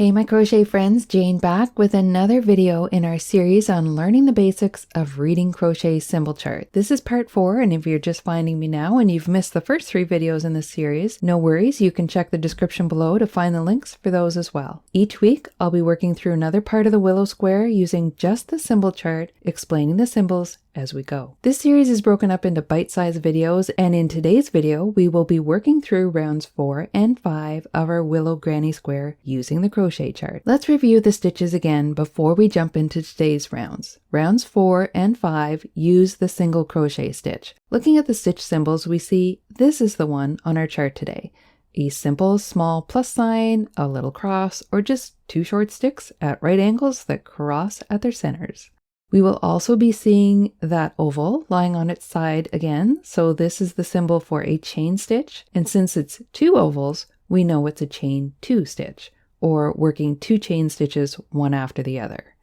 Hey my crochet friends, Jane back with another video in our series on learning the basics of reading crochet symbol chart. This is part 4, and if you're just finding me now and you've missed the first 3 videos in this series, no worries, you can check the description below to find the links for those as well. Each week I'll be working through another part of the willow square using just the symbol chart, explaining the symbols as we go. This series is broken up into bite-sized videos, and in today's video we will be working through rounds 4 and 5 of our willow granny square using the crochet chart. Let's review the stitches again before we jump into today's rounds. Rounds 4 and 5 use the single crochet stitch. Looking at the stitch symbols, we see this is the one on our chart today. A simple small plus sign, a little cross, or just 2 short sticks at right angles that cross at their centers. We will also be seeing that oval lying on its side again, so this is the symbol for a chain stitch, and since it's 2 ovals, we know it's a chain 2 stitch, or working 2 chain stitches one after the other.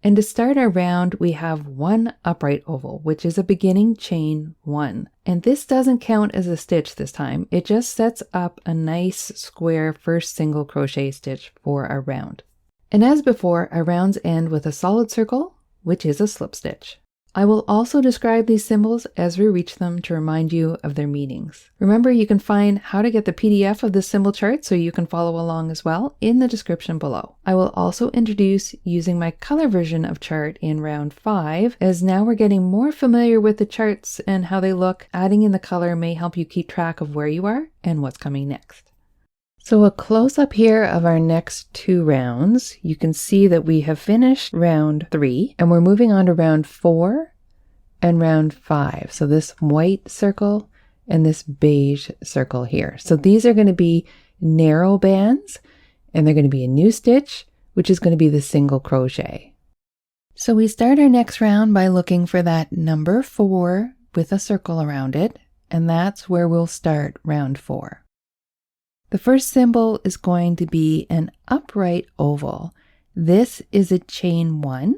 And to start our round, we have 1 upright oval, which is a beginning chain 1. And this doesn't count as a stitch this time, it just sets up a nice square first single crochet stitch for our round. And as before, our rounds end with a solid circle, which is a slip stitch. I will also describe these symbols as we reach them to remind you of their meanings. Remember, you can find how to get the PDF of this symbol chart so you can follow along as well in the description below. I will also introduce using my color version of chart in round 5, as now we're getting more familiar with the charts and how they look. Adding in the color may help you keep track of where you are and what's coming next. So a close-up here of our next 2 rounds. You can see that we have finished round 3 and we're moving on to round 4 and round 5. So this white circle and this beige circle here. So these are going to be narrow bands, and they're going to be a new stitch, which is going to be the single crochet. So we start our next round by looking for that number 4 with a circle around it, and that's where we'll start round 4. The first symbol is going to be an upright oval. This is a chain 1.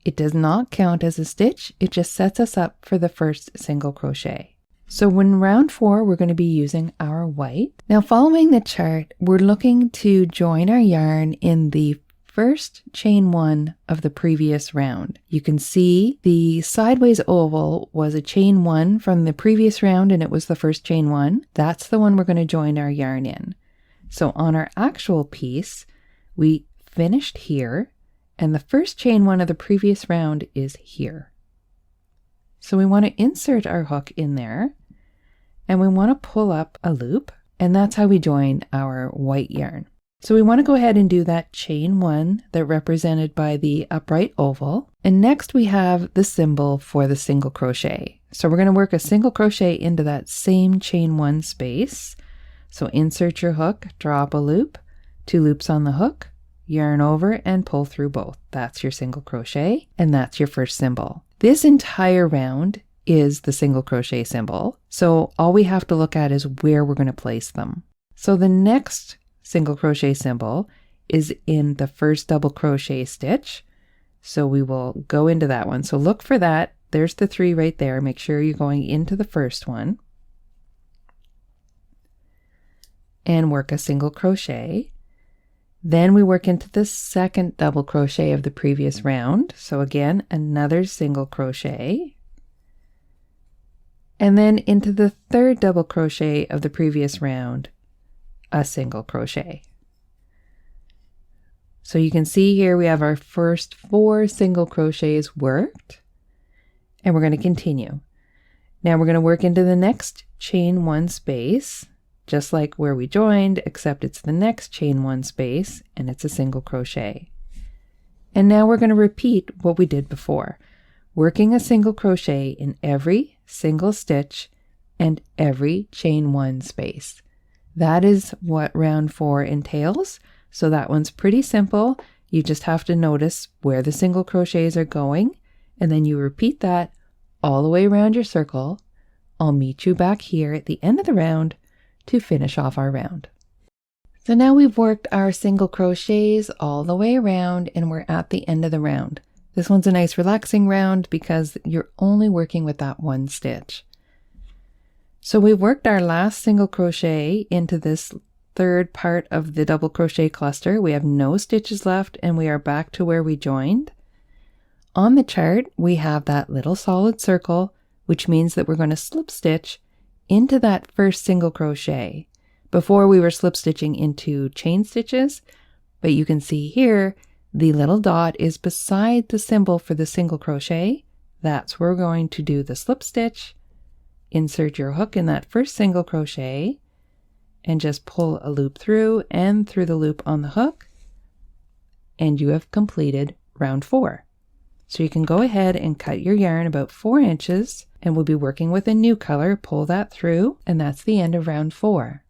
It does not count as a stitch, it just sets us up for the first single crochet. So in round 4, we're going to be using our white. Now following the chart, we're looking to join our yarn in the first chain 1 of the previous round. You can see the sideways oval was a chain 1 from the previous round, and it was the first chain 1. That's the one we're going to join our yarn in. So on our actual piece, we finished here, and the first chain 1 of the previous round is here. So we want to insert our hook in there, and we want to pull up a loop, and that's how we join our white yarn. So we want to go ahead and do that chain 1 that represented by the upright oval. And next we have the symbol for the single crochet. So we're going to work a single crochet into that same chain 1 space. So insert your hook, drop a loop, 2 loops on the hook, yarn over and pull through both. That's your single crochet, and that's your first symbol. This entire round is the single crochet symbol. So all we have to look at is where we're going to place them. So the next single crochet symbol is in the first double crochet stitch. So we will go into that one. So look for that. There's the 3 right there. Make sure you're going into the first one and work a single crochet. Then we work into the second double crochet of the previous round. So again, another single crochet. And then into the third double crochet of the previous round, a single crochet. So you can see here we have our first 4 single crochets worked, and we're going to continue. Now we're going to work into the next chain 1 space, just like where we joined, except it's the next chain 1 space and it's a single crochet. And now we're going to repeat what we did before, working a single crochet in every single stitch and every chain 1 space. That is what round 4 entails. So that one's pretty simple. You just have to notice where the single crochets are going, and then you repeat that all the way around your circle. I'll meet you back here at the end of the round to finish off our round. So now we've worked our single crochets all the way around, and we're at the end of the round. This one's a nice relaxing round because you're only working with that 1 stitch. So we worked our last single crochet into this third part of the double crochet cluster. We have no stitches left and we are back to where we joined. On the chart, we have that little solid circle, which means that we're going to slip stitch into that first single crochet. Before we were slip stitching into chain stitches, but you can see here, the little dot is beside the symbol for the single crochet. That's where we're going to do the slip stitch. Insert your hook in that first single crochet and just pull a loop through and through the loop on the hook, and you have completed round 4. So you can go ahead and cut your yarn about 4 inches, and we'll be working with a new color. Pull that through, and that's the end of round 4.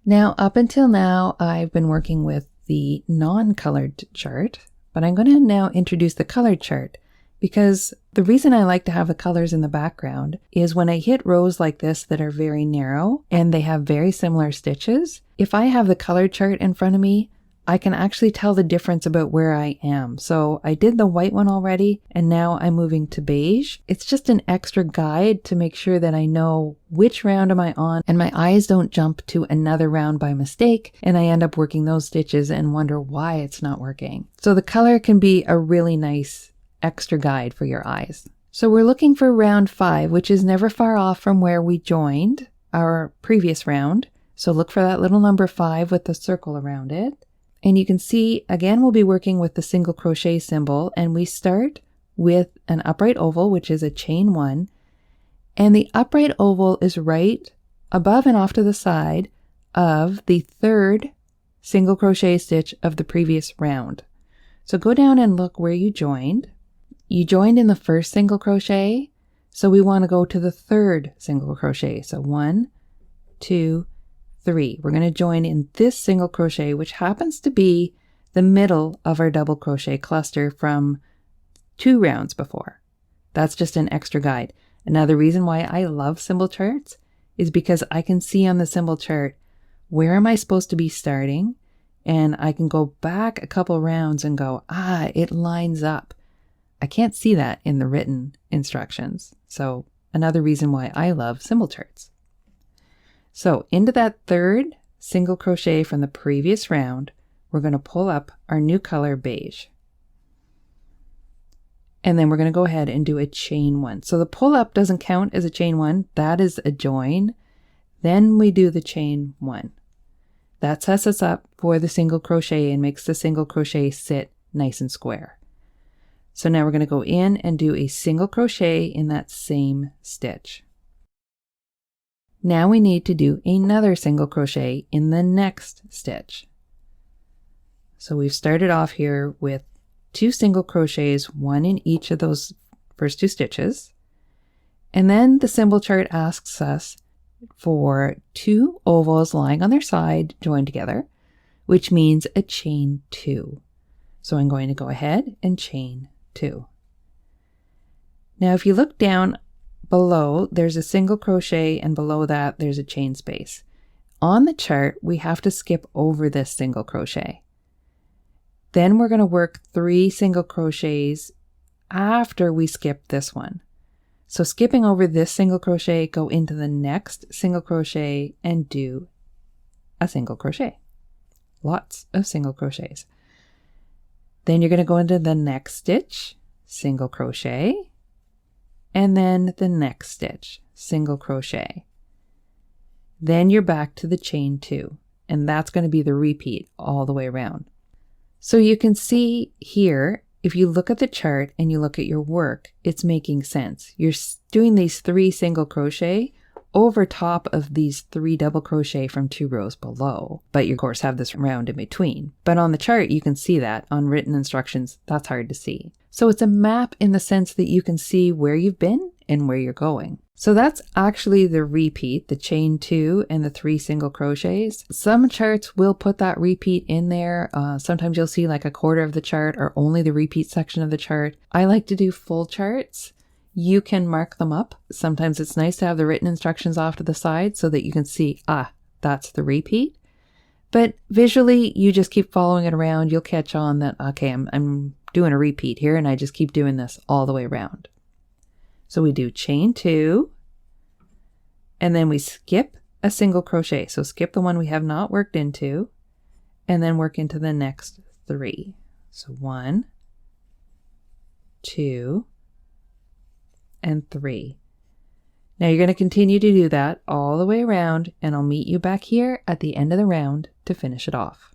Now, up until now, I've been working with the non-colored chart, but I'm going to now introduce the colored chart, because the reason I like to have the colors in the background is when I hit rows like this that are very narrow and they have very similar stitches, if I have the colored chart in front of me, I can actually tell the difference about where I am. So I did the white one already, and now I'm moving to beige. It's just an extra guide to make sure that I know which round am I on, and my eyes don't jump to another round by mistake, and I end up working those stitches and wonder why it's not working. So the color can be a really nice extra guide for your eyes. So we're looking for round 5, which is never far off from where we joined our previous round. So look for that little number 5 with the circle around it. And you can see, again, we'll be working with the single crochet symbol, and we start with an upright oval, which is a chain 1. And the upright oval is right above and off to the side of the third single crochet stitch of the previous round. So go down and look where you joined. You joined in the first single crochet, so we want to go to the third single crochet. So 1, 2, 3. We're going to join in this single crochet, which happens to be the middle of our double crochet cluster from 2 rounds before. That's just an extra guide. Another reason why I love symbol charts is because I can see on the symbol chart where am I supposed to be starting, and I can go back a couple rounds and go, it lines up. I can't see that in the written instructions. So another reason why I love symbol charts. So into that third single crochet from the previous round, we're going to pull up our new color beige. And then we're going to go ahead and do a chain 1. So the pull up doesn't count as a chain 1. That is a join. Then we do the chain 1. That sets us up for the single crochet and makes the single crochet sit nice and square. So now we're going to go in and do a single crochet in that same stitch. Now we need to do another single crochet in the next stitch. So we've started off here with 2 single crochets, 1 in each of those first 2 stitches. And then the symbol chart asks us for 2 ovals lying on their side joined together, which means a chain 2. So I'm going to go ahead and chain 2. Now if you look down below, there's a single crochet, and below that there's a chain space. On the chart, we have to skip over this single crochet. Then we're going to work 3 single crochets after we skip this one. So skipping over this single crochet, go into the next single crochet and do a single crochet. Lots of single crochets. Then you're going to go into the next stitch, single crochet, and then the next stitch, single crochet. Then you're back to the chain 2, and that's going to be the repeat all the way around. So you can see here, if you look at the chart and you look at your work, it's making sense. You're doing these 3 single crochet over top of these 3 double crochet from 2 rows below, but you of course have this round in between. But on the chart you can see that. On written instructions, that's hard to see. So it's a map in the sense that you can see where you've been and where you're going. So that's actually the repeat, the chain 2 and the 3 single crochets. Some charts will put that repeat in there. Sometimes you'll see like a quarter of the chart or only the repeat section of the chart. I like to do full charts. You can mark them up. Sometimes it's nice to have the written instructions off to the side so that you can see, that's the repeat. But visually, you just keep following it around. You'll catch on that, okay, I'm doing a repeat here, and I just keep doing this all the way around. So we do chain 2, and then we skip a single crochet. So skip the one we have not worked into and then work into the next 3. So 1, 2, and 3. Now you're going to continue to do that all the way around, and I'll meet you back here at the end of the round to finish it off.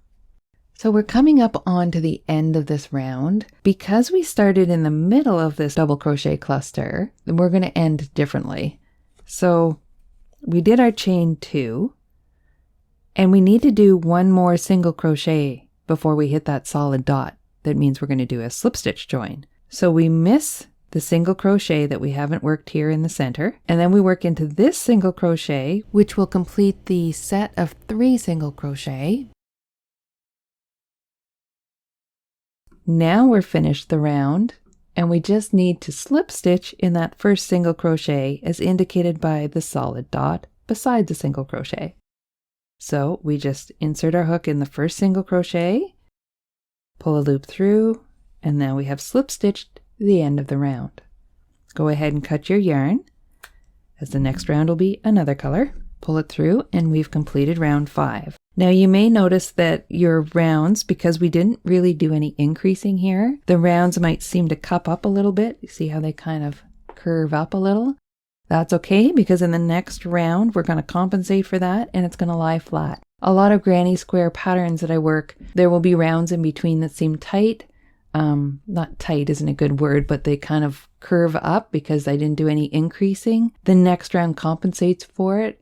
So we're coming up on to the end of this round. Because we started in the middle of this double crochet cluster, we're going to end differently. So we did our chain 2, and we need to do one more single crochet before we hit that solid dot. That means we're going to do a slip stitch join. So we miss the single crochet that we haven't worked here in the center, and then we work into this single crochet, which will complete the set of 3 single crochet. Now we're finished the round, and we just need to slip stitch in that first single crochet as indicated by the solid dot beside the single crochet. So we just insert our hook in the first single crochet, pull a loop through, and now we have slip stitched the end of the round. Go ahead and cut your yarn, as the next round will be another color. Pull it through, and we've completed round 5. Now you may notice that your rounds, because we didn't really do any increasing here, the rounds might seem to cup up a little bit. You see how they kind of curve up a little? That's okay, because in the next round we're going to compensate for that, and it's going to lie flat. A lot of granny square patterns that I work, there will be rounds in between that seem tight. Not tight isn't a good word, but they kind of curve up because I didn't do any increasing. The next round compensates for it.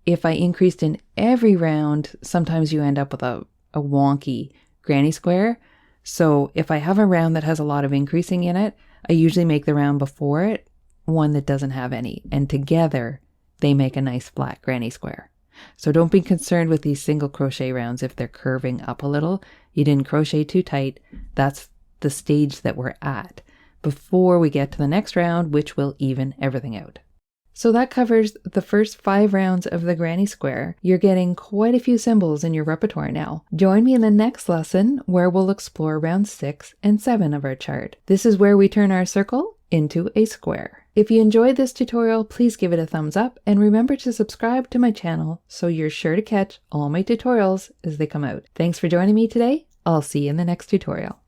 If I increased in every round, sometimes you end up with a wonky granny square. So if I have a round that has a lot of increasing in it, I usually make the round before it one that doesn't have any. And together, they make a nice flat granny square. So don't be concerned with these single crochet rounds if they're curving up a little. You didn't crochet too tight. That's the stage that we're at before we get to the next round, which will even everything out. So that covers the first 5 rounds of the granny square. You're getting quite a few symbols in your repertoire now. Join me in the next lesson where we'll explore round 6 and 7 of our chart. This is where we turn our circle into a square. If you enjoyed this tutorial, please give it a thumbs up and remember to subscribe to my channel so you're sure to catch all my tutorials as they come out. Thanks for joining me today. I'll see you in the next tutorial.